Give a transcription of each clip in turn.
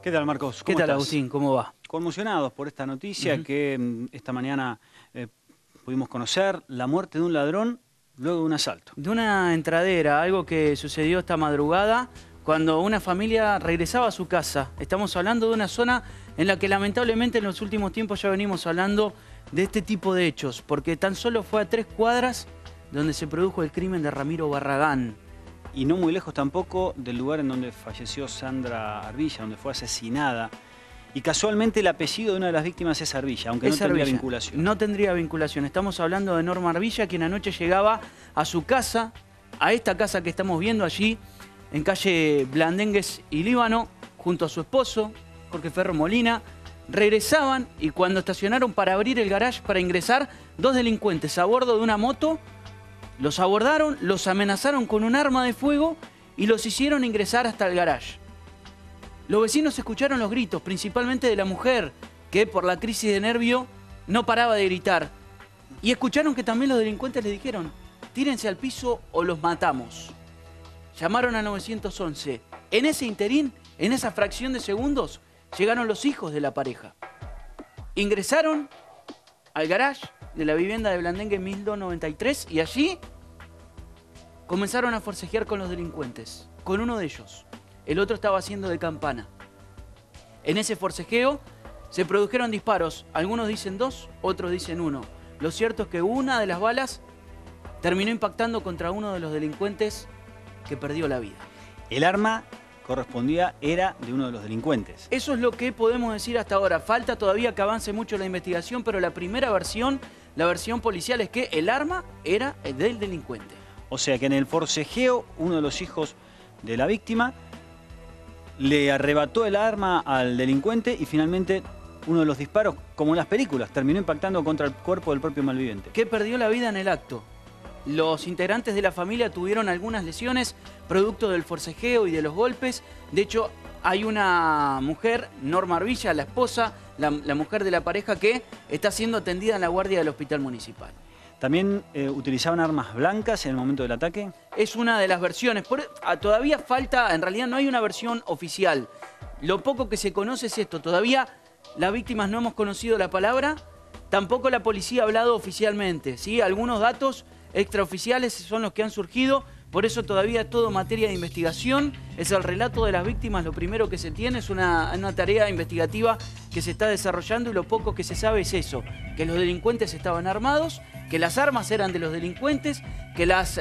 ¿Qué tal, Marcos? ¿Qué ¿Cómo tal, estás? Agustín? ¿Cómo va? Conmocionados por esta noticia que esta mañana pudimos conocer, la muerte de un ladrón luego de un asalto. De una entradera, algo que sucedió esta madrugada cuando una familia regresaba a su casa. Estamos hablando de una zona en la que lamentablemente en los últimos tiempos ya venimos hablando de este tipo de hechos, porque tan solo fue a 3 cuadras donde se produjo el crimen de Ramiro Barragán. Y no muy lejos tampoco del lugar en donde falleció Sandra Arbilla, donde fue asesinada. Y casualmente el apellido de una de las víctimas es Arbilla, aunque no tendría vinculación. No tendría vinculación. Estamos hablando de Norma Arbilla, quien anoche llegaba a su casa, a esta casa que estamos viendo allí, en calle Blandengues y Líbano, junto a su esposo, Jorge Ferro Molina. Regresaban y cuando estacionaron para abrir el garage para ingresar, 2 delincuentes a bordo de una moto los abordaron, los amenazaron con un arma de fuego y los hicieron ingresar hasta el garage. Los vecinos escucharon los gritos, principalmente de la mujer, que por la crisis de nervio no paraba de gritar. Y escucharon que también los delincuentes les dijeron: tírense al piso o los matamos. Llamaron a 911. En ese interín, en esa fracción de segundos, llegaron los hijos de la pareja. Ingresaron al garage de la vivienda de Blandengue 1293 y allí comenzaron a forcejear con los delincuentes, con uno de ellos. El otro estaba haciendo de campana. En ese forcejeo se produjeron disparos. Algunos dicen 2, otros dicen 1. Lo cierto es que una de las balas terminó impactando contra uno de los delincuentes que perdió la vida. El arma era de uno de los delincuentes. Eso es lo que podemos decir hasta ahora. Falta todavía que avance mucho la investigación, pero la primera versión, la versión policial, es que el arma era del delincuente. O sea que en el forcejeo, uno de los hijos de la víctima le arrebató el arma al delincuente y finalmente uno de los disparos, como en las películas, terminó impactando contra el cuerpo del propio malviviente. Que perdió la vida en el acto. Los integrantes de la familia tuvieron algunas lesiones producto del forcejeo y de los golpes. De hecho, hay una mujer, Norma Arbilla, la esposa, la mujer de la pareja, que está siendo atendida en la guardia del hospital municipal. ¿También utilizaban armas blancas en el momento del ataque? Es una de las versiones. Todavía falta, en realidad no hay una versión oficial. Lo poco que se conoce es esto. Todavía las víctimas no hemos conocido la palabra. Tampoco la policía ha hablado oficialmente, ¿sí? Algunos datos extraoficiales son los que han surgido. Por eso todavía todo materia de investigación. Es el relato de las víctimas. Lo primero que se tiene es una tarea investigativa que se está desarrollando y lo poco que se sabe es eso. Que los delincuentes estaban armados, que las armas eran de los delincuentes, que las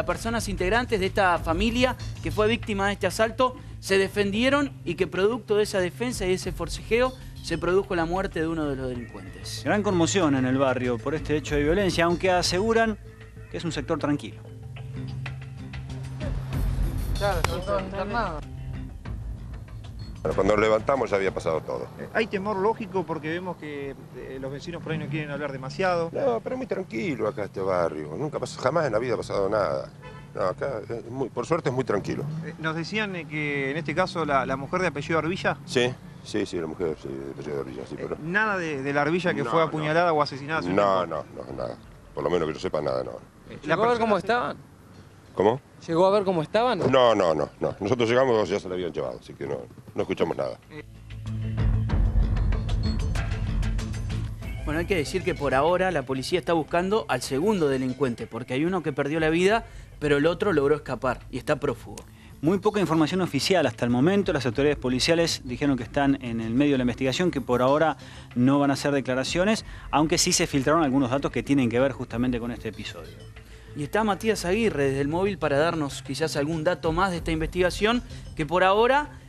personas integrantes de esta familia que fue víctima de este asalto se defendieron y que producto de esa defensa y ese forcejeo se produjo la muerte de uno de los delincuentes. Gran conmoción en el barrio por este hecho de violencia, aunque aseguran que es un sector tranquilo. Claro, están todos internados. Bueno, cuando nos levantamos ya había pasado todo. Hay temor lógico porque vemos que los vecinos por ahí no quieren hablar demasiado. No, pero es muy tranquilo acá este barrio. Nunca pasó, jamás en la vida ha pasado nada. No, acá por suerte es muy tranquilo. Nos decían que en este caso la mujer de apellido Arbilla. Sí, la mujer sí, de apellido Arbilla, sí, pero... Nada de la Arbilla que fue apuñalada o asesinada. No, nada. Por lo menos que yo sepa, nada, no. ¿Llegó a ver cómo estaban? ¿Cómo? ¿Llegó a ver cómo estaban? No. Nosotros llegamos y ya se la habían llevado, así que no escuchamos nada. Bueno, hay que decir que por ahora la policía está buscando al segundo delincuente, porque hay uno que perdió la vida, pero el otro logró escapar y está prófugo. Muy poca información oficial hasta el momento. Las autoridades policiales dijeron que están en el medio de la investigación, que por ahora no van a hacer declaraciones, aunque sí se filtraron algunos datos que tienen que ver justamente con este episodio. Y está Matías Aguirre desde el móvil para darnos quizás algún dato más de esta investigación, que por ahora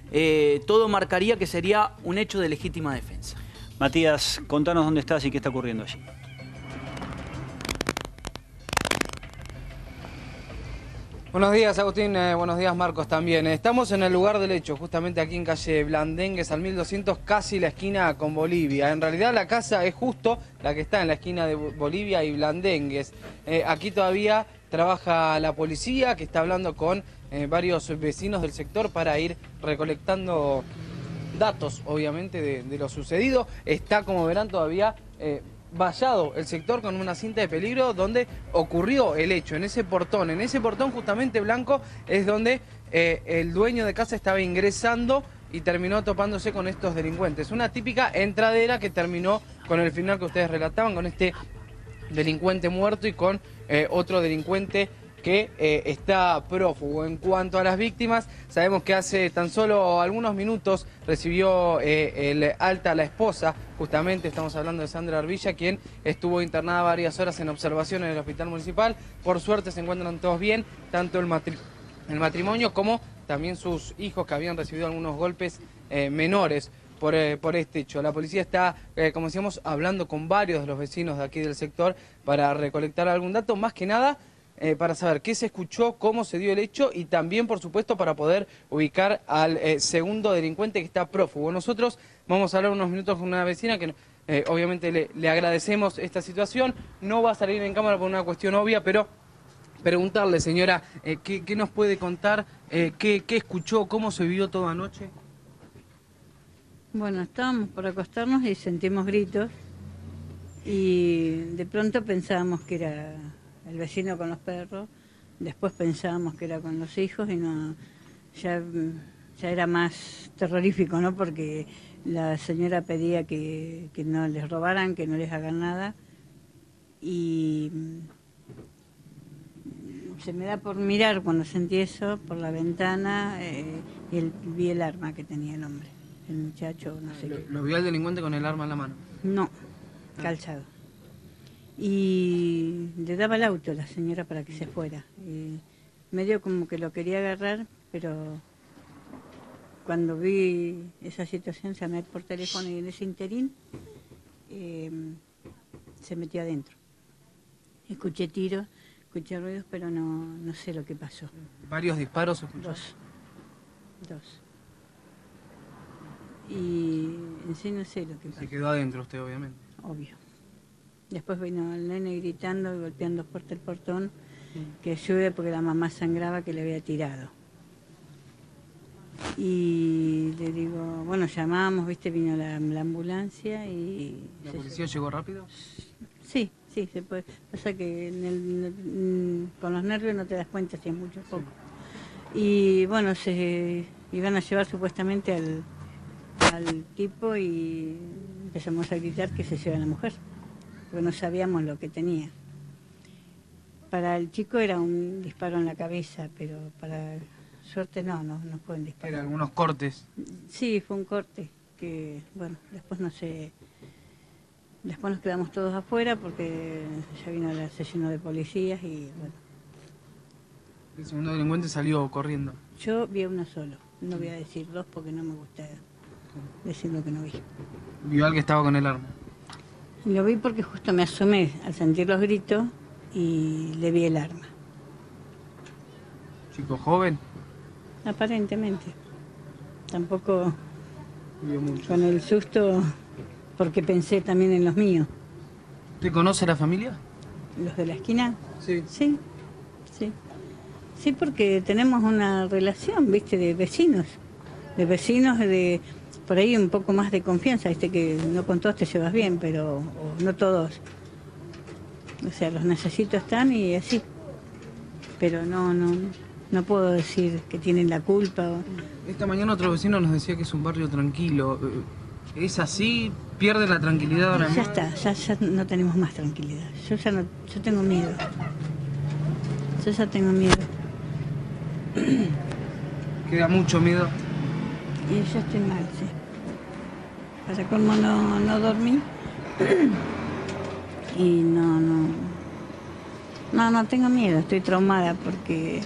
todo marcaría que sería un hecho de legítima defensa. Matías, contanos dónde estás y qué está ocurriendo allí. Buenos días, Agustín. Buenos días, Marcos, también. Estamos en el lugar del hecho, justamente aquí en calle Blandengues, al 1200, casi la esquina con Bolivia. En realidad la casa es justo la que está en la esquina de Bolivia y Blandengues. Aquí todavía trabaja la policía, que está hablando con varios vecinos del sector para ir recolectando datos, obviamente, de lo sucedido. Está, como verán, todavía vallado el sector con una cinta de peligro donde ocurrió el hecho, en ese portón justamente blanco, es donde el dueño de casa estaba ingresando y terminó topándose con estos delincuentes. Una típica entradera que terminó con el final que ustedes relataban, con este delincuente muerto y con otro delincuente que está prófugo. En cuanto a las víctimas, sabemos que hace tan solo algunos minutos recibió el alta la esposa, justamente estamos hablando de Sandra Arbilla, quien estuvo internada varias horas en observación en el hospital municipal. Por suerte se encuentran todos bien, tanto el matrimonio como también sus hijos, que habían recibido algunos golpes menores por este hecho. La policía está, como decíamos, hablando con varios de los vecinos de aquí del sector para recolectar algún dato, más que nada para saber qué se escuchó, cómo se dio el hecho y también, por supuesto, para poder ubicar al segundo delincuente que está prófugo. Nosotros vamos a hablar unos minutos con una vecina que obviamente le agradecemos esta situación. No va a salir en cámara por una cuestión obvia, pero preguntarle, señora, ¿qué nos puede contar? ¿Qué escuchó? ¿Cómo se vivió toda anoche? Bueno, estábamos por acostarnos y sentimos gritos y de pronto pensábamos que era el vecino con los perros, después pensábamos que era con los hijos y no, ya era más terrorífico, ¿no? Porque la señora pedía que no les robaran, que no les hagan nada y se me da por mirar cuando sentí eso por la ventana y vi el arma que tenía el hombre, el muchacho, no sé qué. ¿Lo vio el delincuente con el arma en la mano? No, calzado. Y le daba el auto a la señora para que se fuera. Y medio como que lo quería agarrar, pero cuando vi esa situación llamé por teléfono y en ese interín se metió adentro. Escuché tiros, escuché ruidos, pero no sé lo que pasó. ¿Varios disparos escuchó? Dos. Y en sí no sé lo que pasó. Se quedó adentro usted, obviamente. Obvio. Después vino el nene gritando y golpeando fuerte el portón, que ayude porque la mamá sangraba que le había tirado. Y le digo, bueno, llamamos, viste, vino la ambulancia y... ¿La policía llegó rápido? Sí, se puede. Pasa que con los nervios no te das cuenta si es mucho o poco. Y bueno, se iban a llevar supuestamente al tipo y empezamos a gritar que se lleva a la mujer, porque no sabíamos lo que tenía. Para el chico era un disparo en la cabeza, pero para suerte no fue un disparo. ¿Eran algunos cortes? Sí, fue un corte, que bueno, después no sé, después nos quedamos todos afuera porque ya vino el asesino de policías y bueno. El segundo delincuente salió corriendo. Yo vi a uno solo, no voy a decir dos porque no me gusta decir lo que no vi. ¿Vio al que estaba con el arma? Lo vi porque justo me asomé al sentir los gritos y le vi el arma. ¿Chico joven? Aparentemente. Tampoco Vio mucho. con el susto, porque pensé también en los míos. ¿Usted conoce a la familia? ¿Los de la esquina? Sí. Sí. Sí, porque tenemos una relación, viste, de vecinos, de por ahí un poco más de confianza, viste, que no con todos te llevas bien, pero no todos. O sea, los necesito están y así. Pero no puedo decir que tienen la culpa. Esta mañana otro vecino nos decía que es un barrio tranquilo. ¿Es así? ¿Pierde la tranquilidad ahora mismo? Ya está, ya no tenemos más tranquilidad. Yo tengo miedo. Yo ya tengo miedo. ¿Queda mucho miedo? Y yo estoy mal, sí. Para colmo no dormí. Y no tengo miedo, estoy traumada porque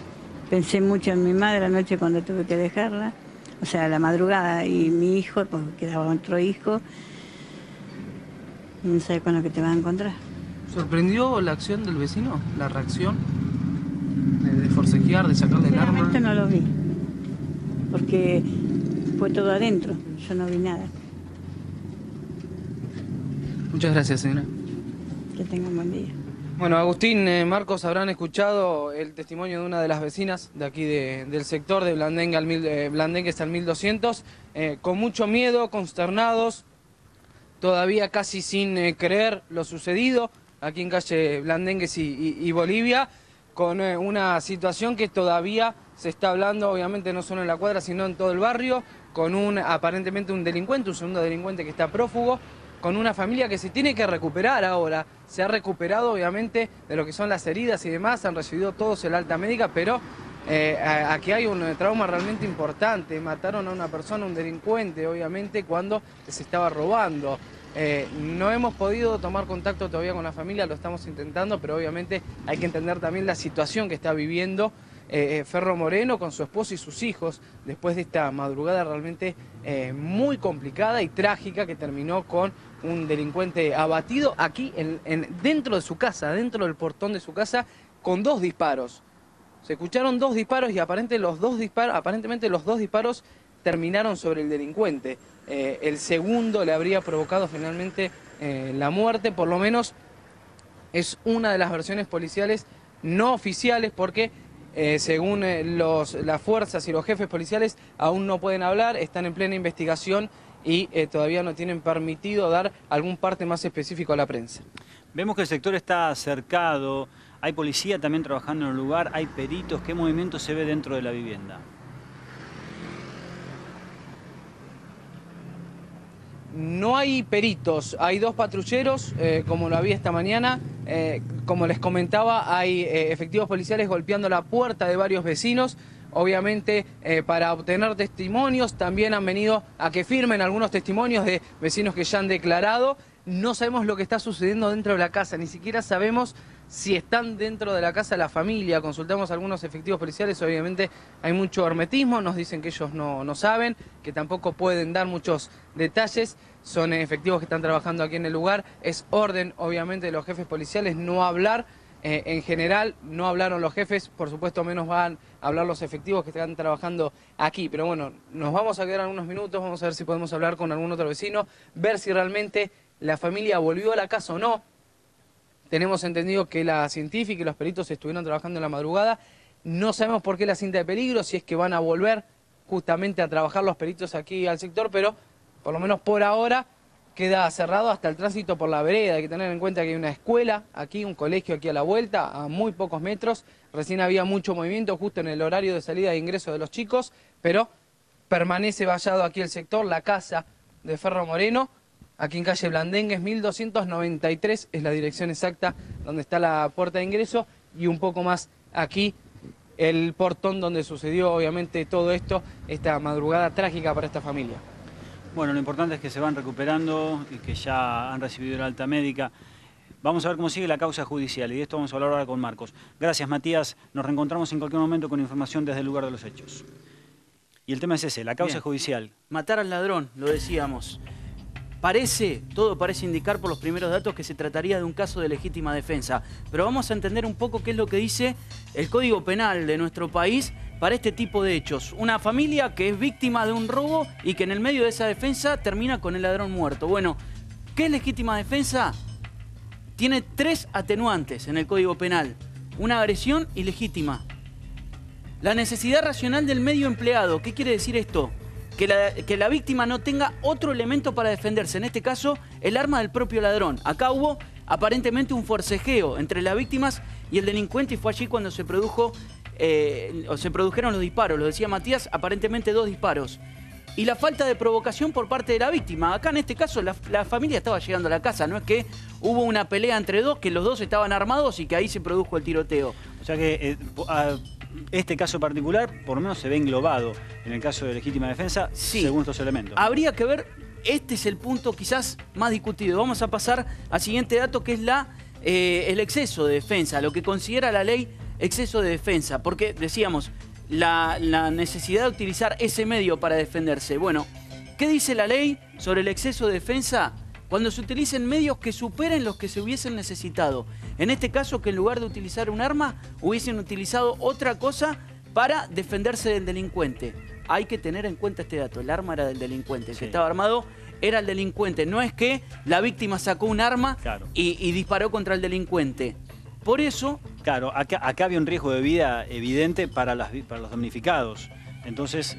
pensé mucho en mi madre anoche cuando tuve que dejarla, o sea, a la madrugada, y mi hijo, porque quedaba otro hijo, y no sé con lo que te vas a encontrar. ¿Sorprendió la acción del vecino? ¿La reacción? ¿De forcejear, de sacarle el arma? Sinceramente no lo vi, porque fue todo adentro, yo no vi nada. Muchas gracias, señora. Que tenga un buen día. Bueno, Agustín, Marcos, habrán escuchado el testimonio de una de las vecinas de aquí del sector de Blandengues al 1200, con mucho miedo, consternados, todavía casi sin creer lo sucedido aquí en calle Blandengues y Bolivia, con una situación que todavía se está hablando, obviamente no solo en la cuadra, sino en todo el barrio, con aparentemente un delincuente, un segundo delincuente que está prófugo, con una familia que se tiene que recuperar ahora. Se ha recuperado, obviamente, de lo que son las heridas y demás, han recibido todos el alta médica, pero aquí hay un trauma realmente importante. Mataron a una persona, un delincuente, obviamente, cuando se estaba robando. No hemos podido tomar contacto todavía con la familia, lo estamos intentando, pero obviamente hay que entender también la situación que está viviendo Ferro Moreno con su esposo y sus hijos después de esta madrugada realmente muy complicada y trágica que terminó con un delincuente abatido aquí dentro de su casa, dentro del portón de su casa, con 2 disparos. Se escucharon 2 disparos y aparentemente los dos disparos terminaron sobre el delincuente. El segundo le habría provocado finalmente la muerte, por lo menos es una de las versiones policiales no oficiales, porque según las fuerzas y los jefes policiales aún no pueden hablar, están en plena investigación y todavía no tienen permitido dar algún parte más específico a la prensa. Vemos que el sector está cercado, hay policía también trabajando en el lugar, hay peritos. ¿Qué movimiento se ve dentro de la vivienda? No hay peritos, hay 2 patrulleros, como lo había esta mañana. Como les comentaba, hay efectivos policiales golpeando la puerta de varios vecinos. Obviamente, para obtener testimonios, también han venido a que firmen algunos testimonios de vecinos que ya han declarado. No sabemos lo que está sucediendo dentro de la casa, ni siquiera sabemos si están dentro de la casa la familia. Consultamos a algunos efectivos policiales, obviamente hay mucho hermetismo, nos dicen que ellos no saben, que tampoco pueden dar muchos detalles. Son efectivos que están trabajando aquí en el lugar. Es orden, obviamente, de los jefes policiales no hablar. En general, no hablaron los jefes, por supuesto menos van a hablar los efectivos que están trabajando aquí. Pero bueno, nos vamos a quedar algunos minutos, vamos a ver si podemos hablar con algún otro vecino, ver si realmente la familia volvió a la casa o no. Tenemos entendido que la científica y los peritos estuvieron trabajando en la madrugada. No sabemos por qué la cinta de peligro, si es que van a volver justamente a trabajar los peritos aquí al sector, pero por lo menos por ahora queda cerrado hasta el tránsito por la vereda. Hay que tener en cuenta que hay una escuela aquí, un colegio aquí a la vuelta, a muy pocos metros. Recién había mucho movimiento justo en el horario de salida e ingreso de los chicos, pero permanece vallado aquí el sector, la casa de Ferro Moreno. Aquí en calle Blandengues, 1293 es la dirección exacta donde está la puerta de ingreso, y un poco más aquí el portón donde sucedió obviamente todo esto, esta madrugada trágica para esta familia. Bueno, lo importante es que se van recuperando y que ya han recibido la alta médica. Vamos a ver cómo sigue la causa judicial y de esto vamos a hablar ahora con Marcos. Gracias, Matías. Nos reencontramos en cualquier momento con información desde el lugar de los hechos. Y el tema es ese, la causa judicial. Matar al ladrón, lo decíamos. Todo parece indicar por los primeros datos que se trataría de un caso de legítima defensa. Pero vamos a entender un poco qué es lo que dice el Código Penal de nuestro país para este tipo de hechos. Una familia que es víctima de un robo y que en el medio de esa defensa termina con el ladrón muerto. Bueno, ¿qué es legítima defensa? Tiene 3 atenuantes en el Código Penal. Una agresión ilegítima. La necesidad racional del medio empleado. ¿Qué quiere decir esto? Que la víctima no tenga otro elemento para defenderse, en este caso el arma del propio ladrón. Acá hubo aparentemente un forcejeo entre las víctimas y el delincuente y fue allí cuando se produjeron los disparos. Lo decía Matías, aparentemente 2 disparos. Y la falta de provocación por parte de la víctima. Acá en este caso la familia estaba llegando a la casa, no es que hubo una pelea entre 2, que los 2 estaban armados y que ahí se produjo el tiroteo. O sea que este caso particular por lo menos se ve englobado en el caso de legítima defensa, sí, según estos elementos. Habría que ver, este es el punto quizás más discutido. Vamos a pasar al siguiente dato, que es el exceso de defensa, lo que considera la ley exceso de defensa, porque decíamos la necesidad de utilizar ese medio para defenderse. Bueno, ¿qué dice la ley sobre el exceso de defensa? Cuando se utilicen medios que superen los que se hubiesen necesitado. En este caso, que en lugar de utilizar un arma, hubiesen utilizado otra cosa para defenderse del delincuente. Hay que tener en cuenta este dato, el arma era del delincuente, el que estaba armado era el delincuente. No es que la víctima sacó un arma y disparó contra el delincuente. Por eso... Claro, acá había un riesgo de vida evidente para los damnificados. Entonces,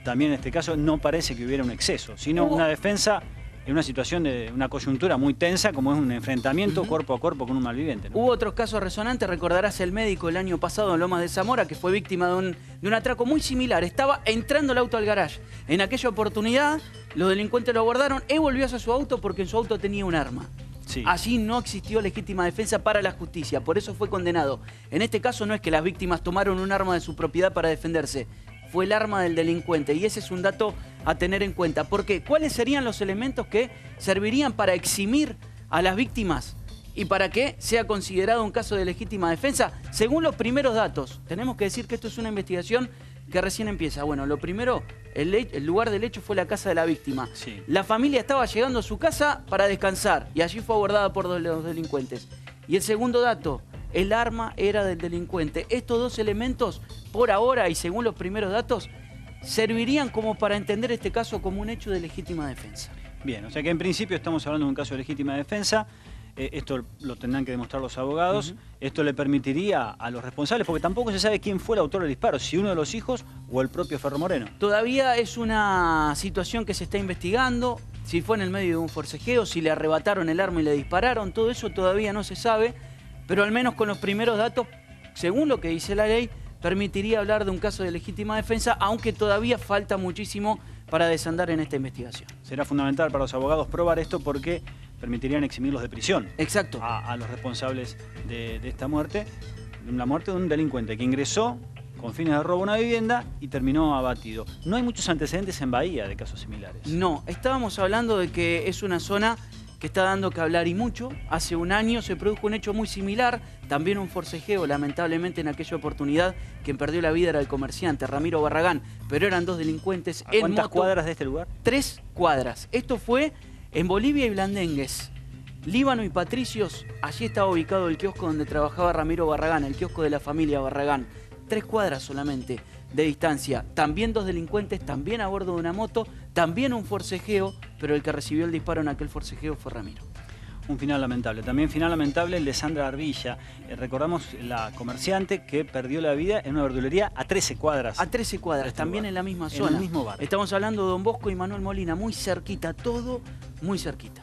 también en este caso no parece que hubiera un exceso, sino una defensa en una situación de una coyuntura muy tensa, como es un enfrentamiento cuerpo a cuerpo con un malviviente, ¿no? Hubo otros casos resonantes, recordarás el médico el año pasado en Lomas de Zamora, que fue víctima de un atraco muy similar. Estaba entrando el auto al garage. En aquella oportunidad, los delincuentes lo abordaron, él volvió hacia su auto porque en su auto tenía un arma. Sí. Allí no existió legítima defensa para la justicia, por eso fue condenado. En este caso no es que las víctimas tomaron un arma de su propiedad para defenderse, fue el arma del delincuente, y ese es un dato a tener en cuenta. Porque ¿cuáles serían los elementos que servirían para eximir a las víctimas y para que sea considerado un caso de legítima defensa? Según los primeros datos, tenemos que decir que esto es una investigación que recién empieza. Bueno, lo primero, el lugar del hecho fue la casa de la víctima. Sí. La familia estaba llegando a su casa para descansar y allí fue abordada por los delincuentes. Y el segundo dato, el arma era del delincuente. Estos dos elementos, por ahora y según los primeros datos, servirían como para entender este caso como un hecho de legítima defensa. Bien, o sea que en principio estamos hablando de un caso de legítima defensa. Esto lo tendrán que demostrar los abogados. Esto le permitiría a los responsables, porque tampoco se sabe quién fue el autor del disparo, si uno de los hijos o el propio Ferro Moreno. Todavía es una situación que se está investigando, si fue en el medio de un forcejeo, si le arrebataron el arma y le dispararon, todo eso todavía no se sabe, pero al menos con los primeros datos, según lo que dice la ley, permitiría hablar de un caso de legítima defensa, aunque todavía falta muchísimo para desandar en esta investigación. Será fundamental para los abogados probar esto porque permitirían eximirlos de prisión. Exacto. A los responsables de esta muerte, la muerte de un delincuente que ingresó con fines de robo a una vivienda y terminó abatido. No hay muchos antecedentes en Bahía de casos similares. No, estábamos hablando de que es una zona que está dando que hablar y mucho. Hace un año se produjo un hecho muy similar, también un forcejeo, lamentablemente en aquella oportunidad quien perdió la vida era el comerciante Ramiro Barragán, pero eran dos delincuentes ¿A en cuántas moto. cuadras de este lugar? 3 cuadras. Esto fue en Bolivia y Blandengues. Líbano y Patricios, allí estaba ubicado el kiosco donde trabajaba Ramiro Barragán, el kiosco de la familia Barragán. 3 cuadras solamente de distancia. También dos delincuentes, también a bordo de una moto, también un forcejeo, pero el que recibió el disparo en aquel forcejeo fue Ramiro. Un final lamentable. También final lamentable el de Sandra Arbilla. Recordamos la comerciante que perdió la vida en una verdulería a 13 cuadras. A 13 cuadras, Este también lugar. en la misma En zona. el mismo barrio. Estamos hablando de Don Bosco y Manuel Molina, muy cerquita, todo muy cerquita.